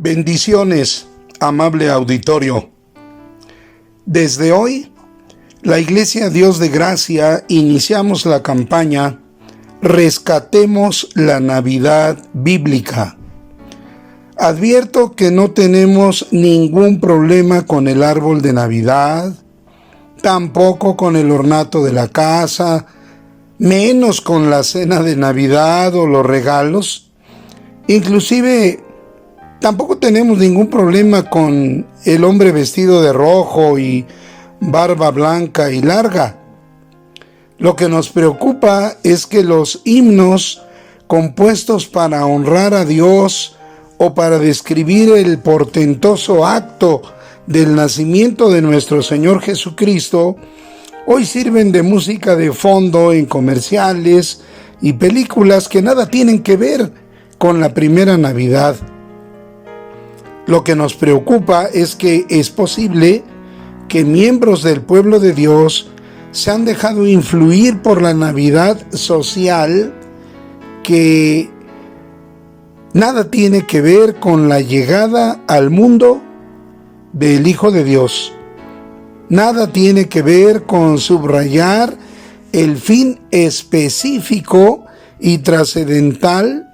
Bendiciones, amable auditorio. Desde hoy, la Iglesia Dios de Gracia iniciamos la campaña Rescatemos la Navidad Bíblica. Advierto que no tenemos ningún problema con el árbol de Navidad, tampoco con el ornato de la casa, menos con la cena de Navidad o los regalos. Inclusive, tampoco tenemos ningún problema con el hombre vestido de rojo y barba blanca y larga. Lo que nos preocupa es que los himnos compuestos para honrar a Dios o para describir el portentoso acto del nacimiento de nuestro Señor Jesucristo, hoy sirven de música de fondo en comerciales y películas que nada tienen que ver con la primera Navidad. Lo que nos preocupa es que es posible que miembros del pueblo de Dios se han dejado influir por la Navidad social que nada tiene que ver con la llegada al mundo del Hijo de Dios. Nada tiene que ver con subrayar el fin específico y trascendental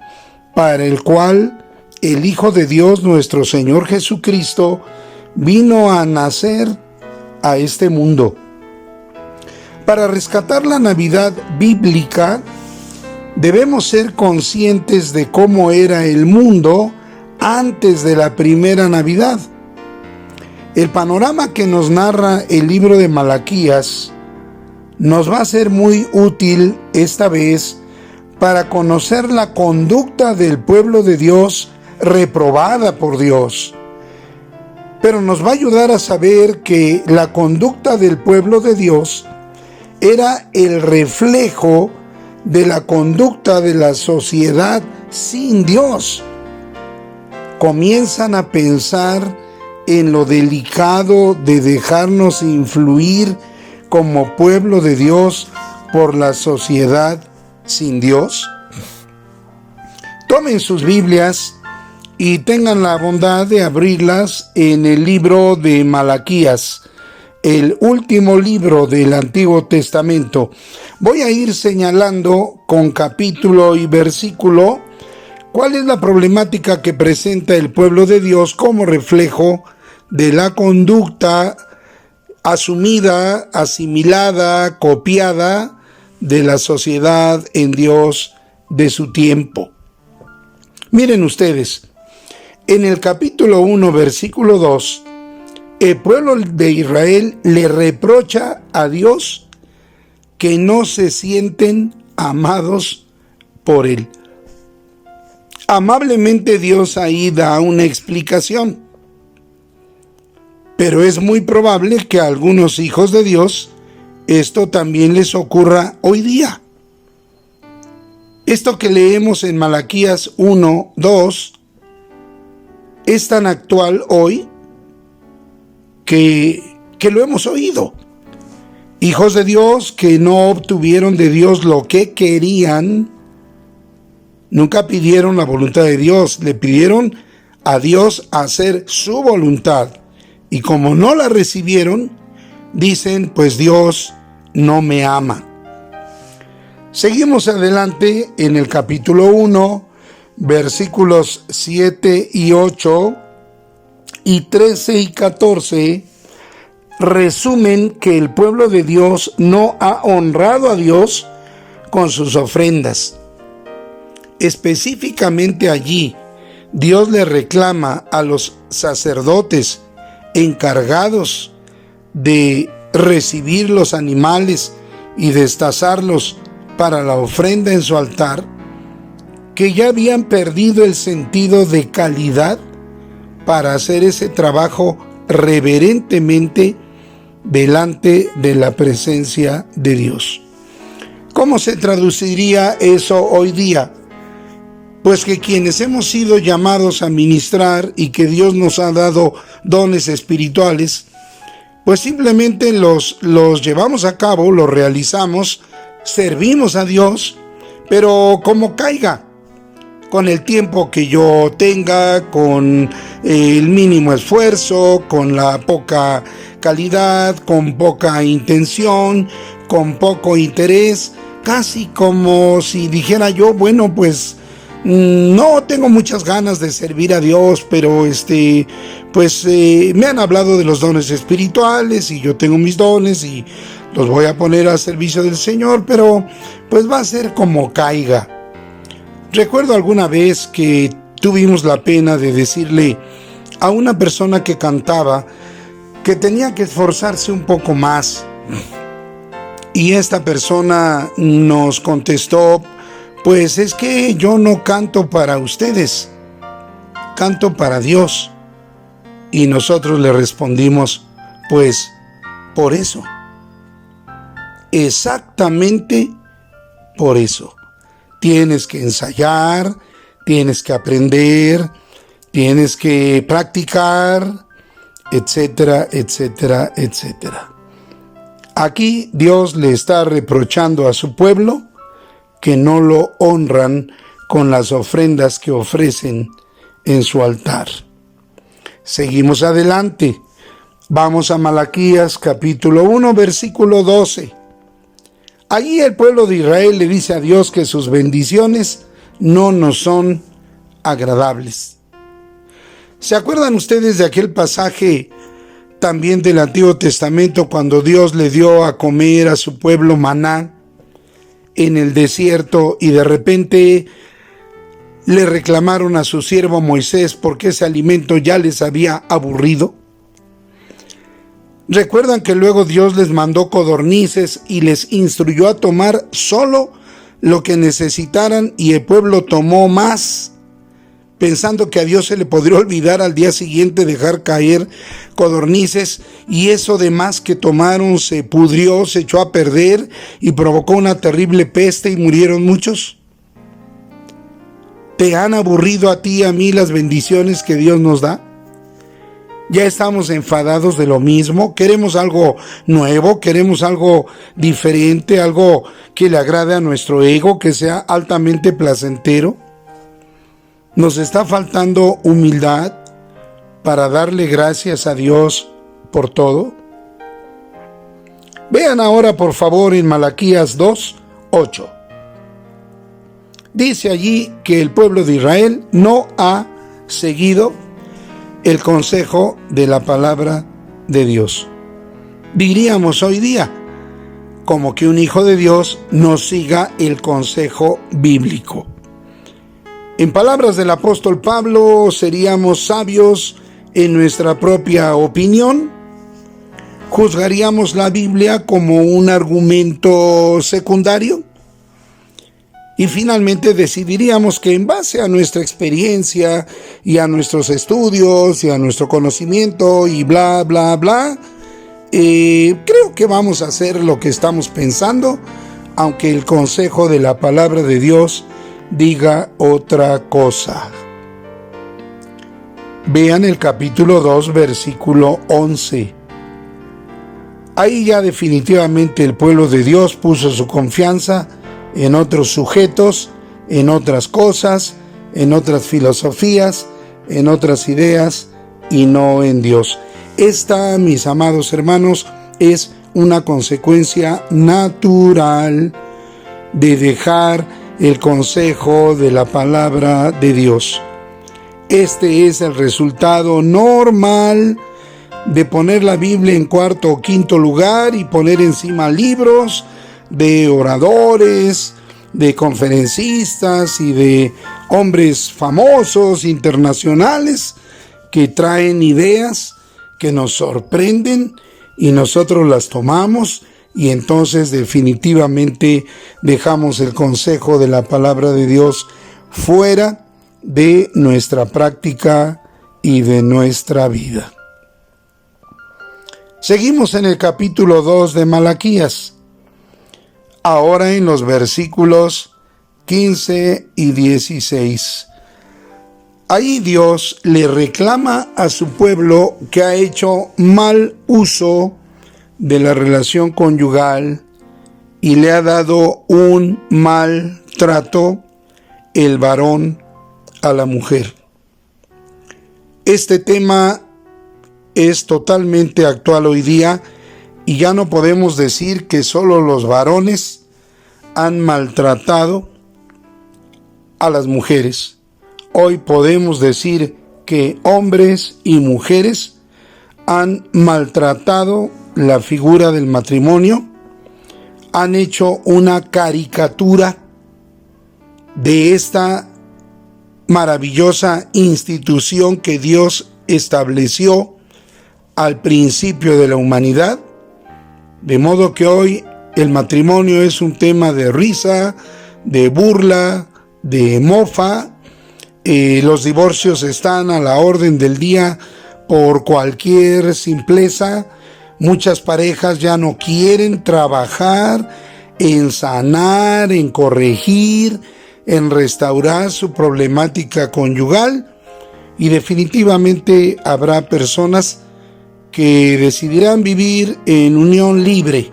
para el cual el Hijo de Dios, nuestro Señor Jesucristo, vino a nacer a este mundo. Para rescatar la Navidad bíblica, debemos ser conscientes de cómo era el mundo antes de la primera Navidad. El panorama que nos narra el libro de Malaquías nos va a ser muy útil esta vez para conocer la conducta del pueblo de Dios reprobada por Dios. Pero nos va a ayudar a saber que la conducta del pueblo de Dios era el reflejo de la conducta de la sociedad sin Dios. Comienzan a pensar en lo delicado de dejarnos influir como pueblo de Dios por la sociedad sin Dios. Tomen sus Biblias y tengan la bondad de abrirlas en el libro de Malaquías, el último libro del Antiguo Testamento. Voy a ir señalando con capítulo y versículo cuál es la problemática que presenta el pueblo de Dios como reflejo de la conducta asumida, asimilada, copiada de la sociedad en Dios de su tiempo. Miren ustedes, en el capítulo 1, versículo 2, el pueblo de Israel le reprocha a Dios que no se sienten amados por Él. Amablemente Dios ahí da una explicación, pero es muy probable que a algunos hijos de Dios esto también les ocurra hoy día. Esto que leemos en Malaquías 1, 2 es tan actual hoy que lo hemos oído. Hijos de Dios que no obtuvieron de Dios lo que querían, nunca pidieron la voluntad de Dios, le pidieron a Dios hacer su voluntad. Y como no la recibieron, dicen, pues Dios no me ama. Seguimos adelante en el capítulo 1, versículos 7 y 8 y 13 y 14, resumen que el pueblo de Dios no ha honrado a Dios con sus ofrendas. Específicamente allí, Dios le reclama a los sacerdotes encargados de recibir los animales y destazarlos para la ofrenda en su altar, que ya habían perdido el sentido de calidad para hacer ese trabajo reverentemente delante de la presencia de Dios. ¿Cómo se traduciría eso hoy día? Pues que quienes hemos sido llamados a ministrar y que Dios nos ha dado dones espirituales, pues simplemente los llevamos a cabo, los realizamos, servimos a Dios, pero como caiga, con el tiempo que yo tenga, con el mínimo esfuerzo, con la poca calidad, con poca intención, con poco interés, casi como si dijera yo, bueno, pues no tengo muchas ganas de servir a Dios, pero me han hablado de los dones espirituales y yo tengo mis dones y los voy a poner al servicio del Señor, pero pues va a ser como caiga. Recuerdo alguna vez que tuvimos la pena de decirle a una persona que cantaba que tenía que esforzarse un poco más. Y esta persona nos contestó, pues es que yo no canto para ustedes, canto para Dios. Y nosotros le respondimos, pues por eso, exactamente por eso. Tienes que ensayar, tienes que aprender, tienes que practicar, etcétera, etcétera, etcétera. Aquí Dios le está reprochando a su pueblo que no lo honran con las ofrendas que ofrecen en su altar. Seguimos adelante. Vamos a Malaquías capítulo 1, versículo 12. Allí el pueblo de Israel le dice a Dios que sus bendiciones no nos son agradables. ¿Se acuerdan ustedes de aquel pasaje también del Antiguo Testamento cuando Dios le dio a comer a su pueblo maná en el desierto y de repente le reclamaron a su siervo Moisés porque ese alimento ya les había aburrido? ¿Recuerdan que luego Dios les mandó codornices y les instruyó a tomar solo lo que necesitaran y el pueblo tomó más, pensando que a Dios se le podría olvidar al día siguiente dejar caer codornices, y eso de más que tomaron se pudrió, se echó a perder y provocó una terrible peste y murieron muchos? ¿Te han aburrido a ti y a mí las bendiciones que Dios nos da? Ya estamos enfadados de lo mismo, queremos algo nuevo, queremos algo diferente, algo que le agrade a nuestro ego, que sea altamente placentero. Nos está faltando humildad para darle gracias a Dios por todo. Vean ahora por favor en Malaquías 2:8. Dice allí que el pueblo de Israel no ha seguido el consejo de la palabra de Dios. Diríamos hoy día, como que un hijo de Dios no siga el consejo bíblico. En palabras del apóstol Pablo, seríamos sabios en nuestra propia opinión, juzgaríamos la Biblia como un argumento secundario y finalmente decidiríamos que en base a nuestra experiencia y a nuestros estudios y a nuestro conocimiento y bla, bla, bla, creo que vamos a hacer lo que estamos pensando, aunque el consejo de la palabra de Dios diga otra cosa. Vean el capítulo 2, versículo 11. Ahí ya definitivamente el pueblo de Dios puso su confianza en otros sujetos, en otras cosas, en otras filosofías, en otras ideas y no en Dios. Esta, mis amados hermanos, es una consecuencia natural de dejar el consejo de la palabra de Dios. Este es el resultado normal de poner la Biblia en cuarto o quinto lugar y poner encima libros de oradores, de conferencistas y de hombres famosos internacionales que traen ideas que nos sorprenden y nosotros las tomamos y entonces definitivamente dejamos el consejo de la palabra de Dios fuera de nuestra práctica y de nuestra vida. Seguimos en el capítulo 2 de Malaquías. Ahora en los versículos 15 y 16. Ahí Dios le reclama a su pueblo que ha hecho mal uso de la relación conyugal y le ha dado un mal trato el varón a la mujer. Este tema es totalmente actual hoy día y ya no podemos decir que solo los varones han maltratado a las mujeres. Hoy podemos decir que hombres y mujeres han maltratado la figura del matrimonio, han hecho una caricatura de esta maravillosa institución que Dios estableció al principio de la humanidad, de modo que hoy el matrimonio es un tema de risa, de burla, de mofa. Los divorcios están a la orden del día por cualquier simpleza. Muchas parejas ya no quieren trabajar en sanar, en corregir, en restaurar su problemática conyugal, y definitivamente habrá personas que decidirán vivir en unión libre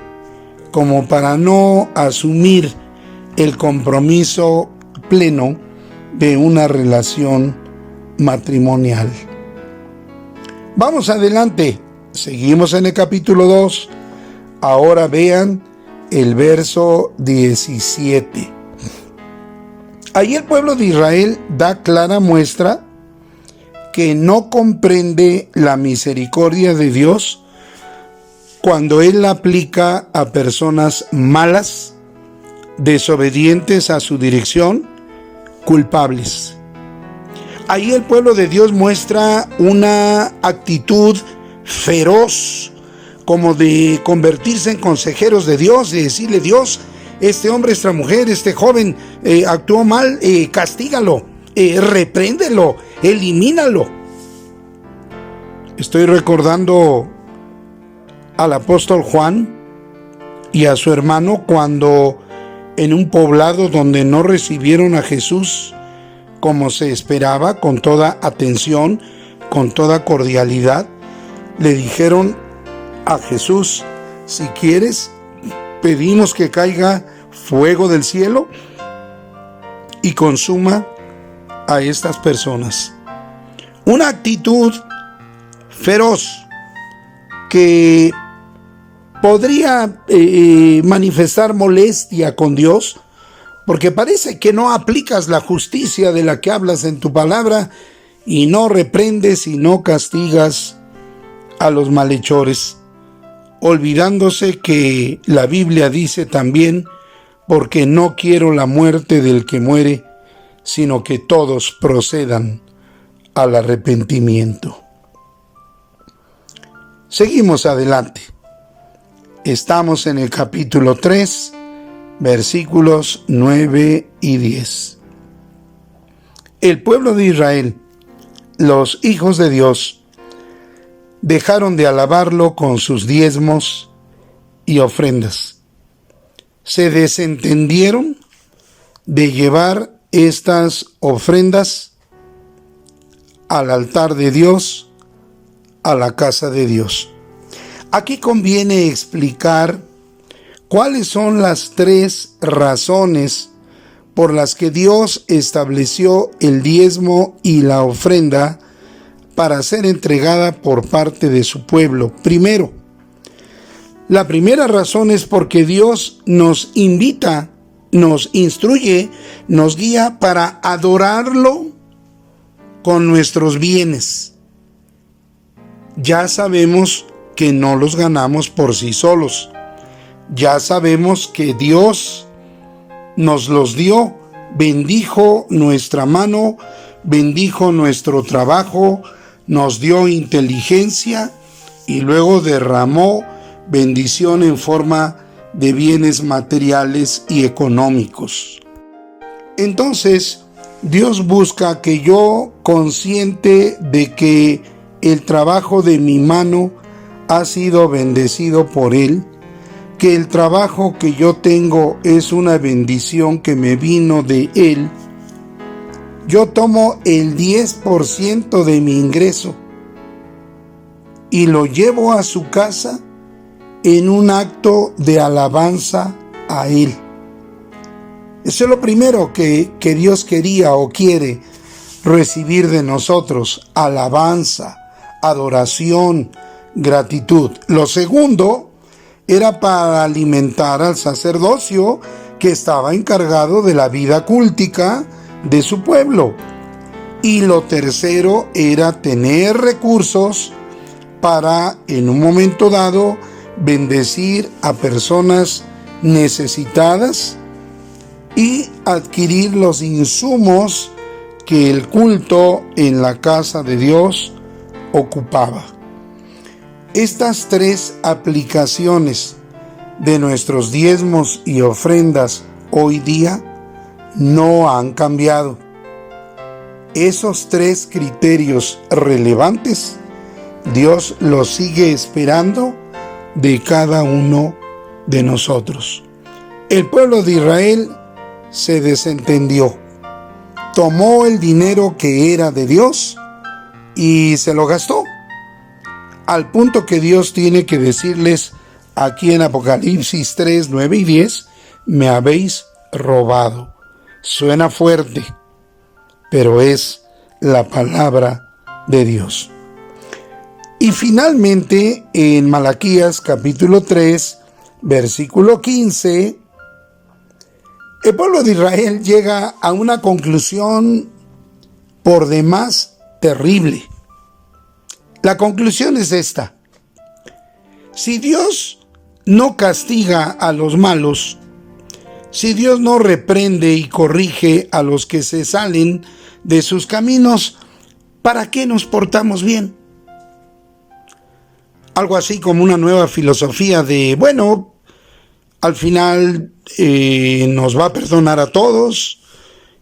como para no asumir el compromiso pleno de una relación matrimonial. Vamos adelante, seguimos en el capítulo 2. Ahora vean el verso 17. Ahí el pueblo de Israel da clara muestra que no comprende la misericordia de Dios cuando Él la aplica a personas malas, desobedientes a su dirección, culpables. Ahí el pueblo de Dios muestra una actitud feroz, como de convertirse en consejeros de Dios, de decirle: Dios, este hombre, esta mujer, este joven actuó mal, castígalo, repréndelo, elimínalo. Estoy recordando al apóstol Juan y a su hermano cuando en un poblado donde no recibieron a Jesús como se esperaba, con toda atención, con toda cordialidad, le dijeron a Jesús: si quieres, pedimos que caiga fuego del cielo y consuma a estas personas. Una actitud feroz que podría manifestar molestia con Dios, porque parece que no aplicas la justicia de la que hablas en tu palabra y no reprendes y no castigas a los malhechores, olvidándose que la Biblia dice también: porque no quiero la muerte del que muere, sino que todos procedan al arrepentimiento. Seguimos adelante. Estamos en el capítulo 3, versículos 9 y 10. El pueblo de Israel, los hijos de Dios, dejaron de alabarlo con sus diezmos y ofrendas. Se desentendieron de llevar estas ofrendas al altar de Dios, a la casa de Dios. Aquí conviene explicar cuáles son las 3 razones por las que Dios estableció el diezmo y la ofrenda para ser entregada por parte de su pueblo. Primero, la primera razón es porque Dios nos invita, nos instruye, nos guía para adorarlo con nuestros bienes. Ya sabemos que no los ganamos por sí solos. Ya sabemos que Dios nos los dio, bendijo nuestra mano, bendijo nuestro trabajo, nos dio inteligencia y luego derramó bendición en forma de bienes materiales y económicos. Entonces, Dios busca que yo, consciente de que el trabajo de mi mano ha sido bendecido por Él, que el trabajo que yo tengo es una bendición que me vino de Él, yo tomo el 10% de mi ingreso y lo llevo a su casa en un acto de alabanza a Él. Eso es lo primero que Dios quería o quiere, recibir de nosotros alabanza, adoración, gratitud. Lo segundo era para alimentar al sacerdocio que estaba encargado de la vida cultica de su pueblo. Y lo tercero era tener recursos para, en un momento dado, bendecir a personas necesitadas y adquirir los insumos que el culto en la casa de Dios ocupaba. Estas tres aplicaciones de nuestros diezmos y ofrendas hoy día no han cambiado. Esos tres criterios relevantes, Dios los sigue esperando de cada uno de nosotros. El pueblo de Israel se desentendió, tomó el dinero que era de Dios y se lo gastó, al punto que Dios tiene que decirles aquí en Apocalipsis 3, 9 y 10, me habéis robado. Suena fuerte, pero es la palabra de Dios. Y finalmente, en Malaquías capítulo 3, versículo 15, el pueblo de Israel llega a una conclusión por demás terrible. La conclusión es esta: si Dios no castiga a los malos, si Dios no reprende y corrige a los que se salen de sus caminos, ¿para qué nos portamos bien? Algo así como una nueva filosofía de, bueno, al final nos va a perdonar a todos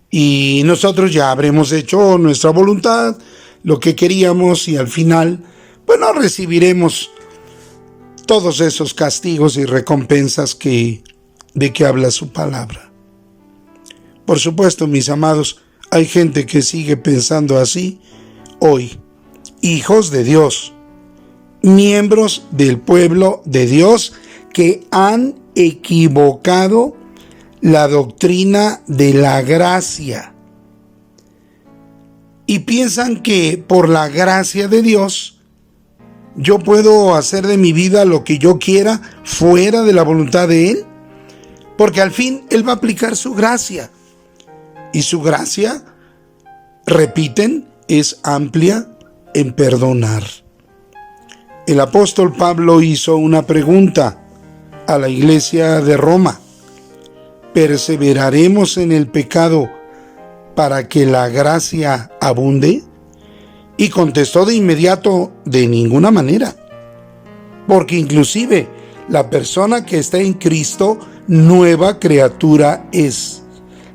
y nosotros ya habremos hecho nuestra voluntad, lo que queríamos, y al final, bueno, recibiremos todos esos castigos y recompensas de que habla su palabra. Por supuesto, mis amados, hay gente que sigue pensando así hoy. Hijos de Dios, miembros del pueblo de Dios que han equivocado la doctrina de la gracia y piensan que por la gracia de Dios yo puedo hacer de mi vida lo que yo quiera fuera de la voluntad de Él, porque al fin Él va a aplicar su gracia, y su gracia, repiten, es amplia en perdonar. El apóstol Pablo hizo una pregunta a la iglesia de Roma: ¿perseveraremos en el pecado para que la gracia abunde? Y contestó de inmediato: de ninguna manera, porque inclusive la persona que está en Cristo, nueva criatura es.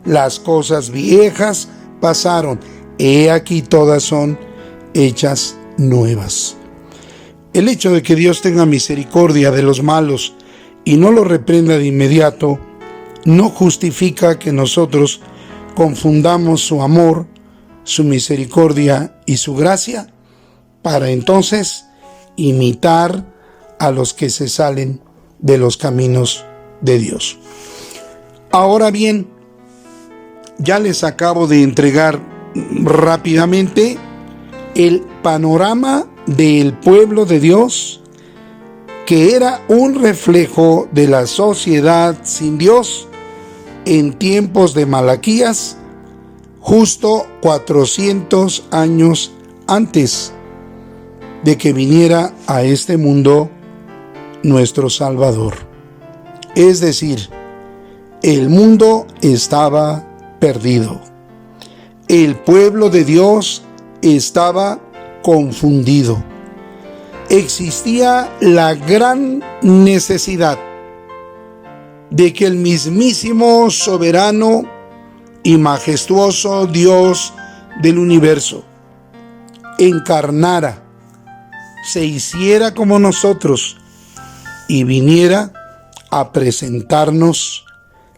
Las cosas viejas pasaron, he aquí todas son hechas nuevas. El hecho de que Dios tenga misericordia de los malos y no los reprenda de inmediato, no justifica que nosotros confundamos su amor, su misericordia y su gracia para entonces imitar a los que se salen de los caminos de Dios. Ahora bien, ya les acabo de entregar rápidamente el panorama del pueblo de Dios, que era un reflejo de la sociedad sin Dios en tiempos de Malaquías, justo 400 años antes de que viniera a este mundo nuestro Salvador. Es decir, el mundo estaba perdido. El pueblo de Dios estaba confundido. Existía la gran necesidad de que el mismísimo soberano y majestuoso Dios del universo encarnara, se hiciera como nosotros y viniera a presentarnos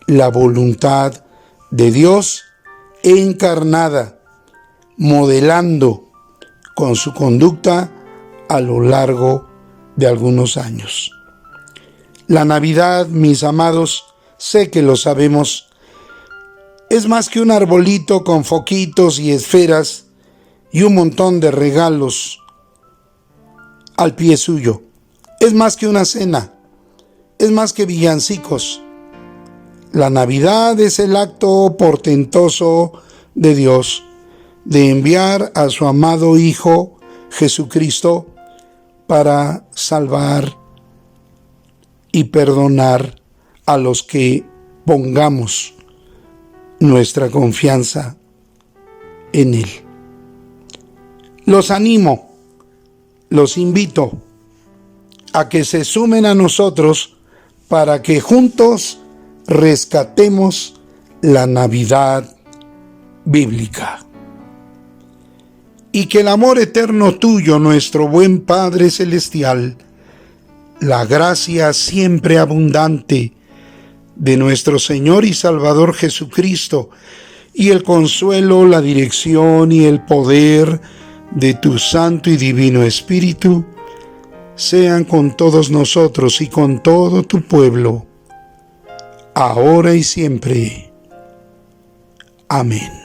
la voluntad de Dios encarnada, modelando con su conducta a lo largo de algunos años. La Navidad, mis amados, sé que lo sabemos, es más que un arbolito con foquitos y esferas y un montón de regalos al pie suyo. Es más que una cena, es más que villancicos. La Navidad es el acto portentoso de Dios de enviar a su amado Hijo Jesucristo para salvar y perdonar a los que pongamos nuestra confianza en Él. Los animo, los invito a que se sumen a nosotros para que juntos rescatemos la Navidad bíblica. Y que el amor eterno tuyo, nuestro buen Padre Celestial, la gracia siempre abundante de nuestro Señor y Salvador Jesucristo, y el consuelo, la dirección y el poder de tu Santo y Divino Espíritu, sean con todos nosotros y con todo tu pueblo, ahora y siempre. Amén.